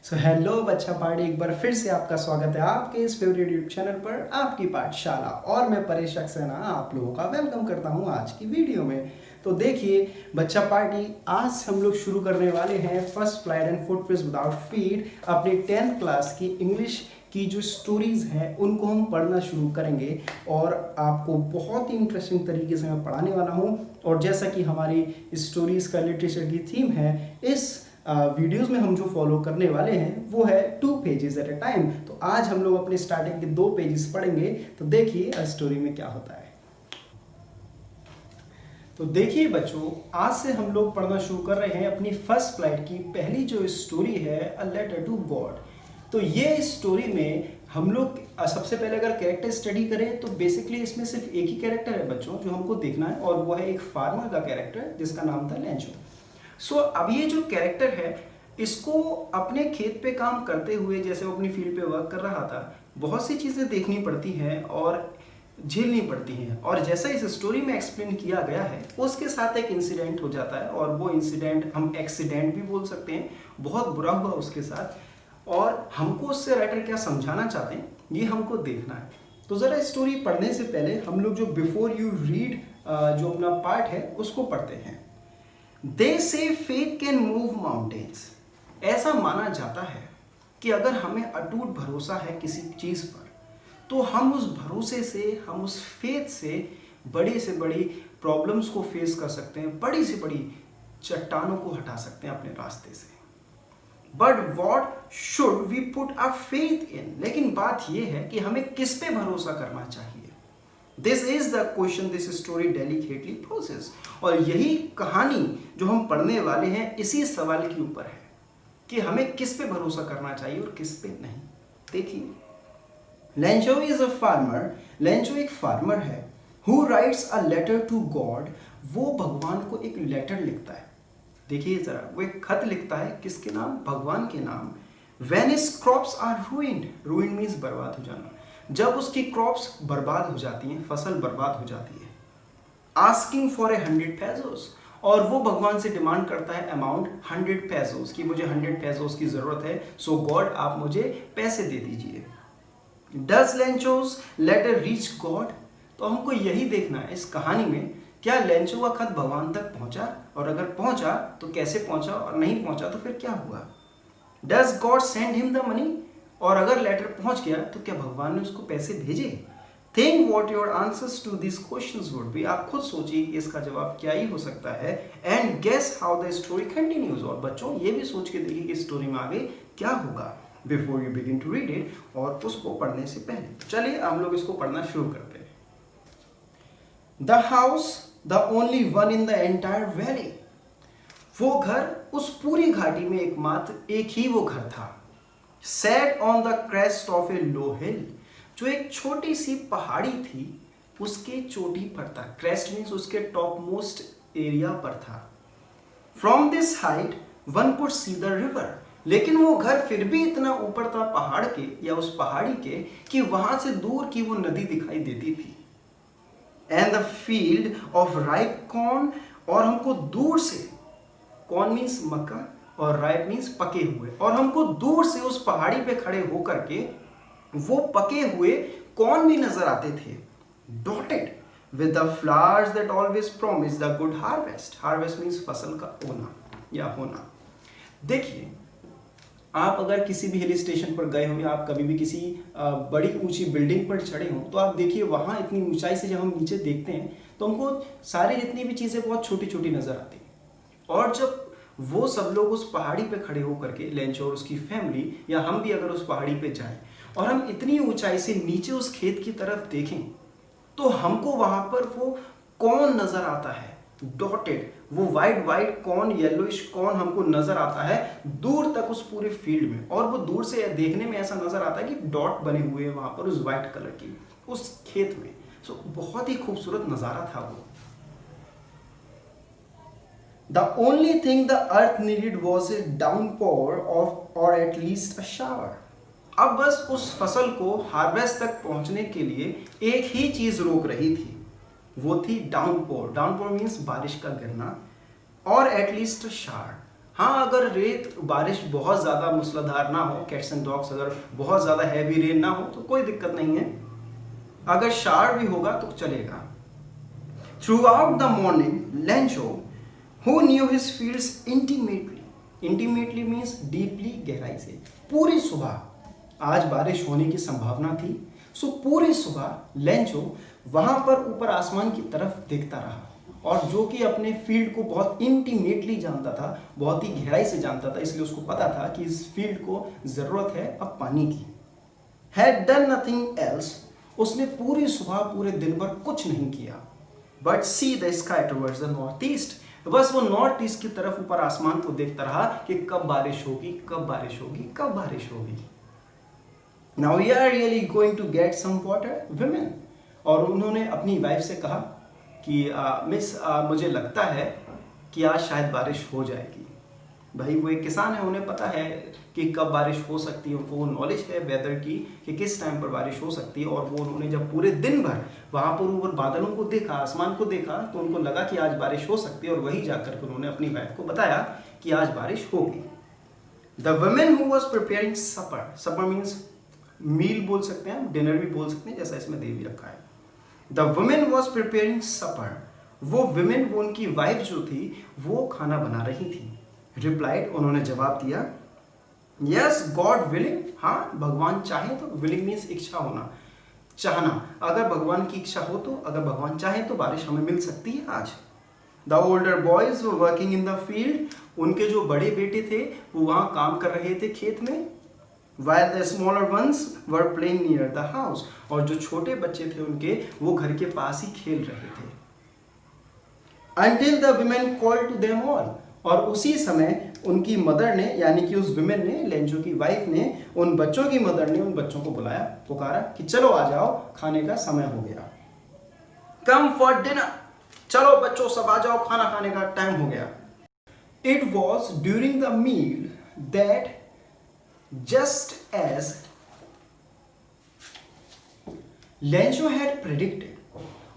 So hello बच्चा party, एक बार फिर से आपका स्वागत है आपके इस फेवरेट यूट्यूब चैनल पर आपकी पाठशाला। और मैं परेश सक्सेना आप लोगों का वेलकम करता हूं आज की वीडियो में। तो देखिए बच्चा पार्टी, आज हम लोग शुरू करने वाले हैं first flight and footprints without feet. अपनी 10th क्लास की इंग्लिश की जो स्टोरीज हैं उनको हम पढ़ना शुरू करेंगे और आपको बहुत ही इंटरेस्टिंग तरीके से मैं पढ़ाने वाला हूं। और जैसा कि हमारी स्टोरीज का लिटरेचर की थीम है, इस वीडियोस में हम जो फॉलो करने वाले हैं वो है 2 पेजेस एट अ टाइम। तो आज हम लोग अपने स्टार्टिंग के 2 पेजेस पढ़ेंगे। तो देखिए स्टोरी में क्या होता है। तो देखिए बच्चों, आज से हम लोग पढ़ना शुरू कर रहे हैं अपनी फर्स्ट फ्लाइट की पहली जो स्टोरी है, अ लेटर टू गॉड। तो ये स्टोरी में हम लोग सबसे पहले अगर कैरेक्टर स्टडी करें तो बेसिकली इसमें सिर्फ एक ही कैरेक्टर है बच्चों जो हमको देखना है, और वो है एक फार्मर का कैरेक्टर जिसका नाम था लेंचो। सो अब ये जो कैरेक्टर है इसको अपने खेत पे काम करते हुए, जैसे वो अपनी फील्ड पे वर्क कर रहा था, बहुत सी चीज़ें देखनी पड़ती हैं और झेलनी पड़ती हैं। और जैसा इस स्टोरी में एक्सप्लेन किया गया है उसके साथ एक इंसिडेंट हो जाता है, और वो इंसिडेंट हम एक्सीडेंट भी बोल सकते हैं। बहुत बुरा हुआ उसके साथ, और हमको उससे राइटर क्या समझाना चाहते हैं ये हमको देखना है। तो ज़रा स्टोरी पढ़ने से पहले हम लोग जो बिफोर यू रीड जो अपना पार्ट है उसको पढ़ते हैं। They say faith can move mountains। ऐसा माना जाता है कि अगर हमें अटूट भरोसा है किसी चीज़ पर, तो हम उस भरोसे से, हम उस फेथ से बड़ी से बड़ी प्रॉब्लम्स को फेस कर सकते हैं, बड़ी से बड़ी चट्टानों को हटा सकते हैं अपने रास्ते से। But what should we put our faith in. लेकिन बात यह है कि हमें किस पे भरोसा करना चाहिए। This is the question this story delicately poses. और यही कहानी जो हम पढ़ने वाले हैं इसी सवाल के ऊपर है कि हमें किस पे भरोसा करना चाहिए और किस पे नहीं। देखिए, Lencho is a farmer. Lencho एक फार्मर है। Who writes a letter to God. वो भगवान को एक लेटर लिखता है। देखिए जरा, वो एक खत लिखता है किसके नाम? भगवान के नाम। When his crops are ruined. Ruined means बर्बाद हो जाना। जब उसकी क्रॉप्स बर्बाद हो जाती हैं, फसल बर्बाद हो जाती है। Asking for 100 pesos. और वो भगवान से डिमांड करता है अमाउंट 100 पेसोस की, मुझे 100 पेसोस की जरूरत है, सो गॉड आप मुझे पैसे दे दीजिए। Does Lencho's letter reach God. तो हमको यही देखना है इस कहानी में, क्या लेंचो का खत भगवान तक पहुंचा, और अगर पहुंचा तो कैसे पहुंचा, और नहीं पहुंचा तो फिर क्या हुआ। Does God send him the money. और अगर लेटर पहुंच गया तो क्या भगवान ने उसको पैसे भेजे। Think what your answers to this questions would be. आप खुद सोचिए कि इसका जवाब क्या ही हो सकता है। And guess how the story continues. और बच्चों ये भी सोच के देखिए कि स्टोरी में आगे क्या होगा before you begin to read it, और उसको पढ़ने से पहले। चलिए हम लोग इसको पढ़ना शुरू करते हैं। The house the only one in the entire valley. वो घर उस पूरी घाटी में एकमात्र एक ही वो घर था। Set on the crest of a low hill. जो एक छोटी सी पहाड़ी थी उसके चोटी पर था। क्रेस्ट मीन्स उसके टॉप मोस्ट एरिया पर था। From this height one could see the river. लेकिन वो घर फिर भी इतना ऊपर था पहाड़ के, या उस पहाड़ी के, कि वहां से दूर की वो नदी दिखाई देती थी। And the field of ripe corn. और हमको दूर से, कॉर्न मीन्स मक्का और राइप मीन्स पके हुए, और हमको दूर से उस पहाड़ी पे खड़े होकर के वो पके हुए कॉर्न भी नजर आते थे। Dotted with the flowers that always promise the good harvest. Harvest means फसल का होना या होना। देखिए, आप अगर किसी भी हिल स्टेशन पर गए हो, या आप कभी भी किसी बड़ी ऊंची बिल्डिंग पर चढ़े हो, तो आप देखिए वहां इतनी ऊंचाई से जब हम नीचे देखते हैं तो हमको सारी जितनी भी चीजें बहुत छोटी छोटी नजर आती हैं। और जब वो सब लोग उस पहाड़ी पे खड़े होकर के, लेंचो और उसकी फैमिली, या हम भी अगर उस पहाड़ी पे जाएं और हम इतनी ऊंचाई से नीचे उस खेत की तरफ देखें, तो हमको वहां पर वो कॉर्न नजर आता है। डॉटेड, वो white white corn, yellowish corn हमको नजर आता है दूर तक उस पूरे फील्ड में। और वो दूर से देखने में ऐसा नजर आता है कि डॉट बने हुए हैं वहां पर उस वाइट कलर की उस खेत में। सो बहुत ही खूबसूरत नजारा था वो। The only thing the earth needed was a downpour of, or at least a shower। अब बस उस फसल को हार्वेस्ट तक पहुंचने के लिए एक ही चीज रोक रही थी, वो थी डाउनपोर। डाउनपोर मीन्स बारिश का गिरना, और एटलीस्ट शावर, हाँ, अगर रेत बारिश बहुत ज़्यादा मूसलाधार ना हो, कैट्स एंड डॉग्स, अगर बहुत ज़्यादा हैवी रेन ना हो तो कोई दिक्कत नहीं है, अगर शार भी होगा तो चलेगा। Through out the morning Lencho who knew his fields intimately means deeply, गहराई से, पूरी सुबह आज बारिश होने की संभावना थी। सो पूरी सुबह लेंचो वहां पर ऊपर आसमान की तरफ देखता रहा, और जो कि अपने फील्ड को बहुत इंटीमेटली जानता था, बहुत ही गहराई से जानता था, इसलिए उसको पता था कि इस फील्ड को जरूरत है अब पानी की। हैड डन नथिंग एल्स, उसने पूरी सुबह पूरे दिन भर कुछ नहीं किया, but see the sky towards the north east, बस वो नॉर्थ ईस्ट की तरफ ऊपर आसमान को देखता रहा कि कब बारिश होगी, कब बारिश होगी, कब बारिश होगी। Now we are really going to get some water women, और उन्होंने अपनी वाइफ से कहा कि मिस मुझे लगता है कि आज शायद बारिश हो जाएगी। भाई वो एक किसान है, उन्हें पता है कि कब बारिश हो सकती है, उनको वो नॉलेज है वेदर की कि किस टाइम पर बारिश हो सकती है। और वो उन्होंने जब पूरे दिन भर वहाँ पर ऊपर बादलों को देखा, आसमान को देखा, तो उनको लगा कि आज बारिश हो सकती है, और वही जाकर के उन्होंने अपनी वाइफ को बताया कि आज बारिश होगी। The women who was preparing supper, supper means meal बोल सकते हैं, डिनर भी बोल सकते हैं, जैसा इसमें दे भी रखा है। द वुमेन वॉज प्रिपेयरिंग सपर, वो विमेन, वो उनकी वाइफ जो थी वो खाना बना रही थी। रिप्लाइड, उन्होंने जवाब दिया, यस गॉड विलिंग, हाँ भगवान चाहे तो, विलिंग मीन्स इच्छा होना, चाहना, अगर भगवान की इच्छा हो तो, अगर भगवान चाहे तो बारिश हमें मिल सकती है आज। The older boys were working in the field, उनके जो बड़े बेटे थे वो वहां काम कर रहे थे खेत में। While the smaller ones were playing near the house, और जो छोटे बच्चे थे उनके वो घर के पास ही खेल रहे थे। Until the women called to them all, और उसी समय उनकी मदर ने, यानी कि उस विमेन ने, लेंचो की वाइफ ने, उन बच्चों की मदर ने उन बच्चों को बुलाया, पुकारा कि चलो आ जाओ, खाने का समय हो गया। Come for dinner, चलो बच्चों सब आ जाओ, खाना खाने का टाइम हो गया। It was during the meal that just as Lencho had predicted,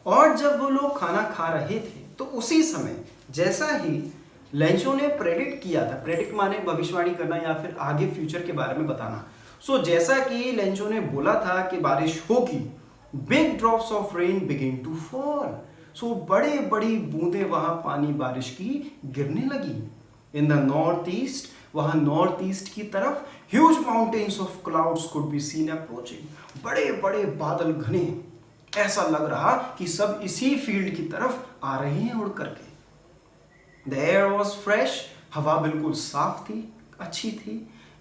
और जब वो लोग खाना खा रहे थे तो उसी समय, जैसा ही लेंचो ने प्रेडिक्ट किया था, प्रेडिक्ट माने भविष्यवाणी करना या फिर आगे फ्यूचर के बारे में बताना। सो जैसा कि लेंचो ने बोला था कि बारिश होगी, big drops of rain begin to fall, so बड़े बड़ी बूंदे वहां पानी बारिश की गिरने लगी। इन द नॉर्थ ईस्ट, वहां नॉर्थ ईस्ट की तरफ, huge mountains of clouds could be seen approaching, बड़े बड़े बादल घने, ऐसा लग रहा कि सब इसी फील्ड की तरफ आ रहे हैं उड़ करके। द एयर वॉज फ्रेश, हवा बिल्कुल साफ थी, अच्छी थी,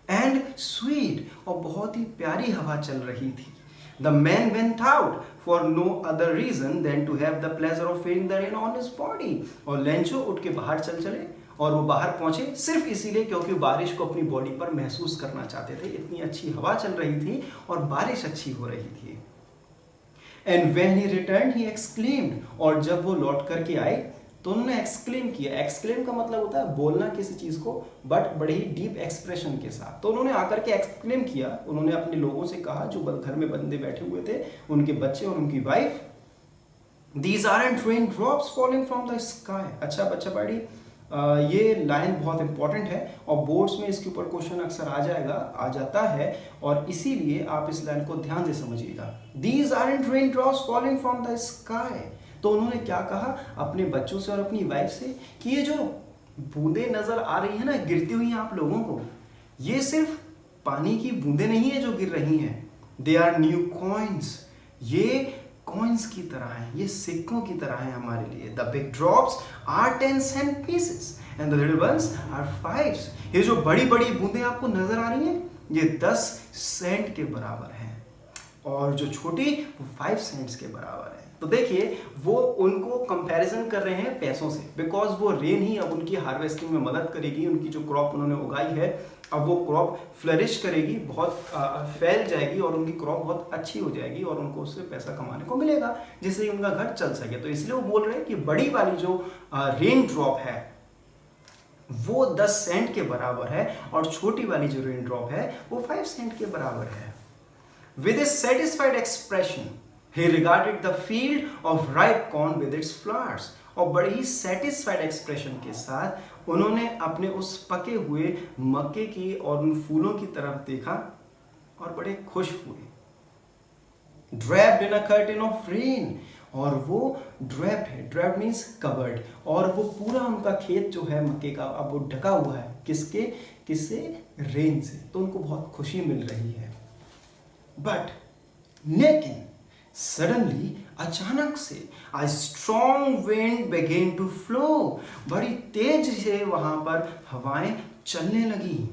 एंड स्वीट, और बहुत ही प्यारी हवा चल रही थी। The man went out for no other reason than to have the pleasure of feeling the rain on his body, और लेंचो उठ के बाहर चले, और वो बाहर पहुंचे सिर्फ इसीलिए क्योंकि बारिश को अपनी बॉडी पर महसूस करना चाहते थे। इतनी अच्छी हवा चल रही थी और बारिश अच्छी हो रही थी। And when he return he exclaimed, और जब वो लौट करके आए तो उन्होंने एक्सक्लेम किया। एक्सक्लेम का मतलब होता है बोलना किसी चीज को, बट बड़े ही डीप एक्सप्रेशन के साथ। तो उन्होंने आकर के एक्सक्लेम किया, उन्होंने अपने लोगों से कहा जो घर में बंदे बैठे हुए थे, उनके बच्चे और उनकी wife, these aren't rain drops falling from the sky. अच्छा बच्चा पार्टी, ये लाइन बहुत इंपॉर्टेंट है और बोर्ड्स में इसके ऊपर क्वेश्चन अक्सर आ जाता है, और इसीलिए आप इस लाइन को ध्यान से समझिएगा। These aren't rain drops falling from the sky, तो उन्होंने क्या कहा अपने बच्चों से और अपनी वाइफ से कि ये जो बूंदें नजर आ रही है ना गिरती हुई आप लोगों को, ये सिर्फ पानी की बूंदें नहीं है जो गिर रही हैं, दे आर न्यू कॉइन्स, ये कॉइन्स की तरह है, ये सिक्कों की तरह है हमारे लिए। The big drops are 10 cent pieces and the little ones are 5। ये जो बड़ी बड़ी बूंदें आपको नजर आ रही हैं ये 10 सेंट के बराबर है, और जो छोटी वो 5 सेंट्स के बराबर है। तो देखिए वो उनको कंपैरिजन कर रहे हैं पैसों से, बिकॉज वो रेन ही अब उनकी हार्वेस्टिंग में मदद करेगी। उनकी जो क्रॉप उन्होंने उगाई है अब वो क्रॉप फ्लरिश करेगी, बहुत फैल जाएगी और उनकी क्रॉप बहुत अच्छी हो जाएगी और उनको उससे पैसा कमाने को मिलेगा जिससे उनका घर चल सके। तो इसलिए वो बोल रहे हैं कि बड़ी वाली जो रेन ड्रॉप है वो 10 सेंट के बराबर है और छोटी वाली जो रेन ड्रॉप है वो 5 सेंट के बराबर है। With a satisfied expression, he regarded the field of ripe corn with its flowers. और बड़े ही satisfied expression के साथ उन्होंने अपने उस पके हुए मक्के की और उन फूलों की तरफ देखा और बड़े खुश हुए। Draped in a curtain of rain, और वो ड्रैप्ड है, ड्रैप्ड मीन्स कवर्ड, और वो पूरा उनका खेत जो है मक्के का अब वो ढका हुआ है किसके, किससे, रेन से। तो उनको बहुत खुशी मिल रही है। बट लेकिन सडनली, अचानक से, a strong wind began to flow, बड़ी तेज से वहां पर हवाएं चलने लगी।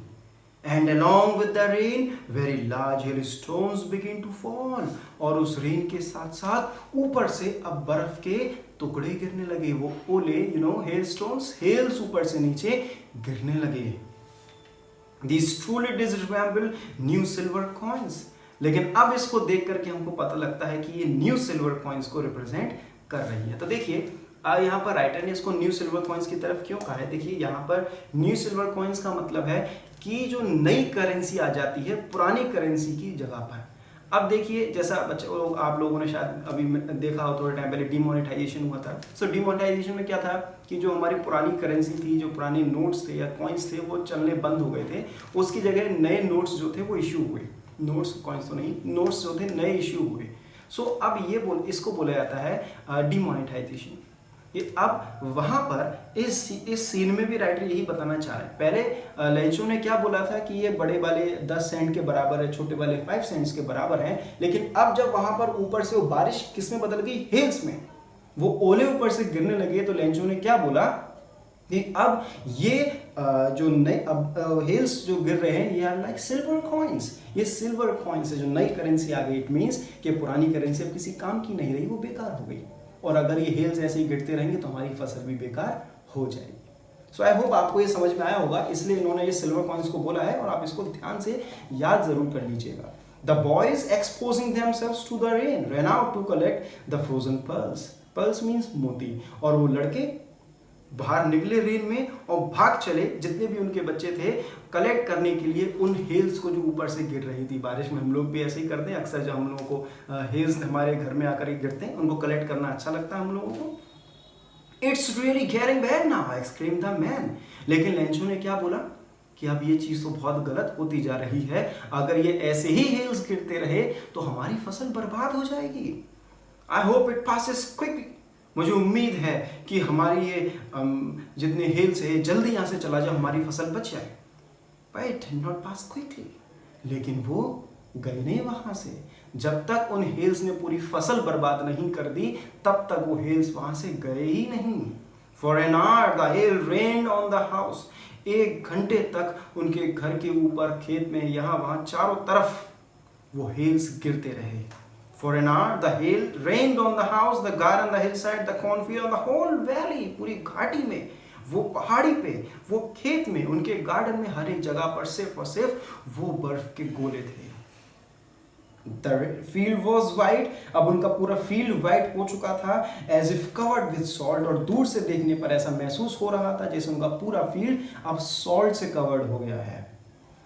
And along with the rain, very large hailstones begin to fall, और उस रेन के साथ साथ ऊपर से अब बर्फ के टुकड़े गिरने लगे। वो ओले, hailstones, हेल्स ऊपर से नीचे गिरने लगे। These truly did resemble new silver coins, लेकिन अब इसको देख करके हमको पता लगता है कि ये न्यू सिल्वर कॉइन्स को रिप्रेजेंट कर रही है। तो देखिए यहाँ पर राइटर ने इसको न्यू सिल्वर कॉइन्स की तरफ क्यों कहा है। देखिए यहाँ पर न्यू सिल्वर कॉइन्स का मतलब है कि जो नई करेंसी आ जाती है पुरानी करेंसी की जगह पर। अब देखिए जैसा आप लोगों ने शायद अभी देखा हो थोड़े टाइम पहले डिमोनेटाइजेशन हुआ था। सो डिमोनेटाइजेशन में क्या था कि जो हमारी पुरानी करेंसी थी, जो पुराने नोट्स थे या कॉइन्स थे, वो चलने बंद हो गए थे। उसकी जगह नए नोट्स जो थे वो इश्यू हुए। नोट्स, कॉइन्स तो नहीं, नोट्स जो थे नए इश्यू हुए। सो अब इसको बोला जाता है डिमोनेटाइजेशन। ये अब वहां पर इस सीन में भी राइटर यही बताना चाह रहे हैं। पहले लेंचो ने क्या बोला था कि ये बड़े वाले 10 सेंट के बराबर है, छोटे वाले 5 सेंट्स के बराबर हैं। लेकिन अब जब वहां पर ऊपर से वो बारिश किस में बदल गई, हेल्स में, वो ओले ऊपर से गिरने लगे। तो लेंचो ने क्या बोला कि अब ये जो नए अब हेल्स जो गिर रहे हैं ये आर लाइक सिल्वर कॉइन्स, ये सिल्वर कॉइन्स है। जो नई करेंसी आ गई, इट मीन्स कि पुरानी करेंसी अब किसी काम की नहीं रही, वो बेकार हो गई। और अगर ये हेल्स ऐसे ही गिरते रहेंगे तो हमारी फसल भी बेकार हो जाएगी। सो आई होप आपको ये समझ में आया होगा, इसलिए इन्होंने ये सिल्वर कॉइन्स को बोला है और आप इसको ध्यान से याद जरूर कर लीजिएगा। The boys exposing themselves to the rain ran out to collect the frozen pearls. Pearls means मोती। और वो लड़के बाहर निकले रेन में और भाग चले, जितने भी उनके बच्चे थे, कलेक्ट करने के लिए उन हेल्स को जो ऊपर से गिर रही थी बारिश में। हम लोग भी ऐसे ही करते हैं अक्सर, जब हम लोगों को हेल्स हमारे घर में आकर गिरते हैं, उनको कलेक्ट करना अच्छा लगता है हम लोगों को। It's really getting bad now, exclaimed the man. लेकिन लेंचो ने क्या बोला कि अब ये चीज तो बहुत गलत होती जा रही है। अगर ये ऐसे ही हेल्स गिरते रहे तो हमारी फसल बर्बाद हो जाएगी। I hope it passes quickly, मुझे उम्मीद है कि हमारी ये जितने हेल्स है जल्दी यहाँ से चला जाए, हमारी फसल बच जाए। But it did not pass quickly. लेकिन वो गए नहीं वहां से। जब तक उन हेल्स ने पूरी फसल बर्बाद नहीं कर दी तब तक वो हेल्स वहां से गए ही नहीं। For an hour the hail rained on the house. 1 घंटे तक उनके घर के ऊपर, खेत में, यहाँ वहां चारों तरफ वो हेल्स गिरते रहे। For an hour the hail rained on the house, the garden, the hillside, the cornfield, on the whole valley. पूरी घाटी में, वो पहाड़ी पे, वो खेत में, उनके गार्डन में, हर एक जगह पर सिर्फ और सिर्फ वो बर्फ के गोले थे। The field was white, अब उनका पूरा फील्ड व्हाइट हो चुका था, as if covered with salt, और दूर से देखने पर ऐसा महसूस हो रहा था जैसे उनका पूरा फील्ड अब सॉल्ट से कवर्ड हो गया है।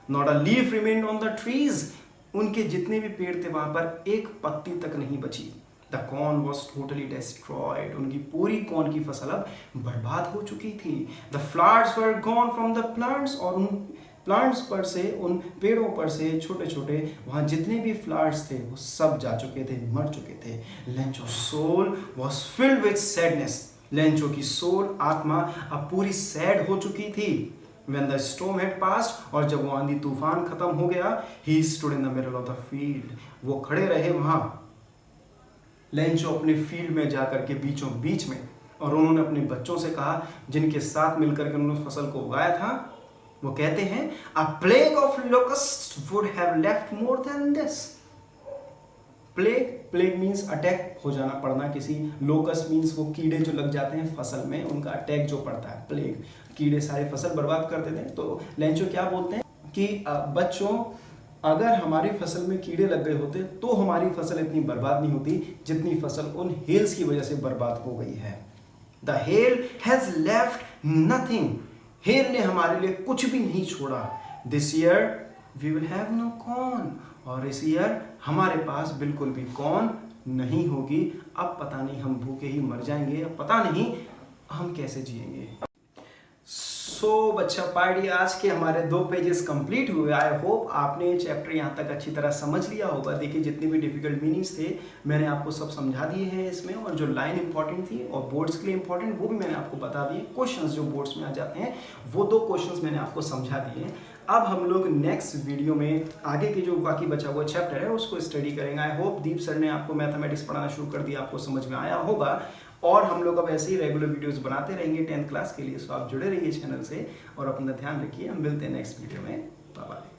Not a leaf remained on the trees. उनके जितने भी पेड़ थे वहां पर एक पत्ती तक नहीं बची। The corn was totally destroyed. उनकी पूरी कॉर्न की फसल अब बर्बाद हो चुकी थी। The flowers were gone from the plants, और उन प्लांट्स पर से, उन पेड़ों पर से छोटे छोटे वहाँ जितने भी फ्लावर्स थे वो सब जा चुके थे, मर चुके थे। Lencho soul was filled with sadness. Lencho की सोल, आत्मा अब पूरी सैड हो चुकी थी। When the storm had passed, और जब वो आंधी तूफान खत्म हो गया, he stood in the middle of the field. वो खड़े रहे वहां, लेंचो अपने फील्ड में जाकर के बीचों बीच में, और उन्होंने अपने बच्चों से कहा जिनके साथ मिलकर के उन्होंने फसल को उगाया था। वो कहते हैं a plague of locusts would have left more than this. Plague means attack हो जाना, पड़ना किसी। लोकस मीन्स वो कीड़े जो लग जाते हैं फसल में, उनका अटैक जो पड़ता है। प्लेग, कीड़े सारी फसल बर्बाद कर देते हैं। तो लेंचो क्या बोलते हैं कि बच्चों, अगर हमारी फसल में कीड़े लग गए होते तो हमारी फसल इतनी बर्बाद नहीं होती जितनी फसल उन हेल्स की वजह से बर्बाद हो गई है। The hail has left nothing. Hail ने हमारे लिए कुछ भी नहीं छोड़ा. This year we will have no corn. और इस ईयर हमारे पास बिल्कुल भी कॉर्न नहीं होगी. अब पता नहीं हम भूखे ही मर जाएंगे, अब पता नहीं हम कैसे जिएंगे. सो बच्चा पार्टी आज के हमारे 2 पेजेस कंप्लीट हुए। आई होप आपने ये चैप्टर यहाँ तक अच्छी तरह समझ लिया होगा। देखिए जितने भी डिफिकल्ट मीनिंग्स थे मैंने आपको सब समझा दिए हैं इसमें, और जो लाइन इंपॉर्टेंट थी और बोर्ड्स के लिए इंपॉर्टेंट वो भी मैंने आपको बता दिए। क्वेश्चंस जो बोर्ड्स में आ जाते हैं वो 2 क्वेश्चंस मैंने आपको समझा दिए हैं। अब हम लोग नेक्स्ट वीडियो में आगे के जो बाकी बचा हुआ चैप्टर है उसको स्टडी करेंगे। आई होप दीप सर ने आपको मैथमेटिक्स पढ़ाना शुरू कर दिया, आपको समझ में आया होगा। और हम लोग अब ऐसे ही रेगुलर वीडियोस बनाते रहेंगे 10th क्लास के लिए। सो आप जुड़े रहिए चैनल से और अपना ध्यान रखिए। हम मिलते हैं नेक्स्ट वीडियो में। Bye bye.